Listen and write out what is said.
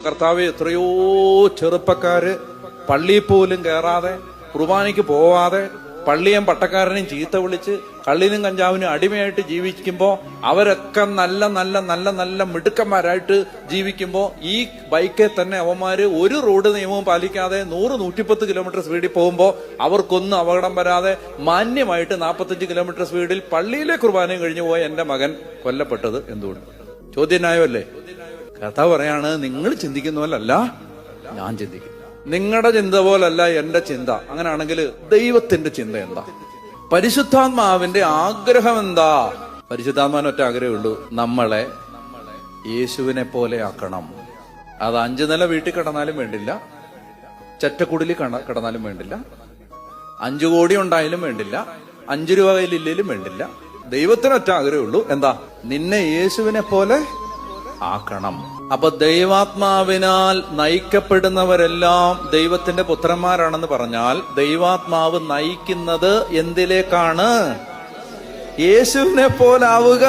കർത്താവ്, എത്രയോ ചെറുപ്പക്കാര് പള്ളിയിൽ പോലും കയറാതെ, കുർബാനയ്ക്ക് പോവാതെ, പള്ളിയും പട്ടക്കാരനെയും ചീത്ത വിളിച്ച് കള്ളിനും കഞ്ചാവിനും അടിമയായിട്ട് ജീവിക്കുമ്പോ അവരൊക്കെ നല്ല നല്ല നല്ല നല്ല മിടുക്കന്മാരായിട്ട് ജീവിക്കുമ്പോ ഈ ബൈക്കിൽ തന്നെ അവന്മാര് ഒരു റോഡ് നിയമവും പാലിക്കാതെ 100-110 കിലോമീറ്റർ സ്പീഡിൽ പോകുമ്പോ അവർക്കൊന്നും അപകടം വരാതെ മാന്യമായിട്ട് 45 കിലോമീറ്റർ സ്പീഡിൽ പള്ളിയിലെ കുർബാനയും കഴിഞ്ഞു പോയ എന്റെ മകൻ കൊല്ലപ്പെട്ടത് എന്തുകൊണ്ട്? ചോദ്യന്യായമല്ലേ? കഥ പറയാണ്, നിങ്ങൾ ചിന്തിക്കുന്ന പോലല്ല ഞാൻ ചിന്തിക്കും, നിങ്ങളുടെ ചിന്ത പോലല്ല എന്റെ ചിന്ത. അങ്ങനെയാണെങ്കിൽ ദൈവത്തിന്റെ ചിന്ത എന്താ? പരിശുദ്ധാത്മാവിന്റെ ആഗ്രഹം എന്താ? പരിശുദ്ധാത്മാവിന് ഒറ്റ ആഗ്രഹമേ ഉള്ളൂ, നമ്മളെ യേശുവിനെ പോലെ ആക്കണം. അത് 5 നില വീട്ടിൽ കിടന്നാലും വേണ്ടില്ല, ചെറ്റക്കുടിലിൽ കിടന്നാലും വേണ്ടില്ല, 5 കോടി ഉണ്ടായാലും വേണ്ടില്ല, 5 രൂപ കയ്യിലില്ലേലും വേണ്ടില്ല. ദൈവത്തിനൊറ്റ ആഗ്രഹമേ ഉള്ളൂ, എന്താ? നിന്നെ യേശുവിനെ പോലെ ആക്കണം. അപ്പൊ ദൈവാത്മാവിനാൽ നയിക്കപ്പെടുന്നവരെല്ലാം ദൈവത്തിന്റെ പുത്രന്മാരാണെന്ന് പറഞ്ഞാൽ ദൈവാത്മാവ് നയിക്കുന്നത് എന്തിലേക്കാണ്? യേശുവിനെ പോലാവുക.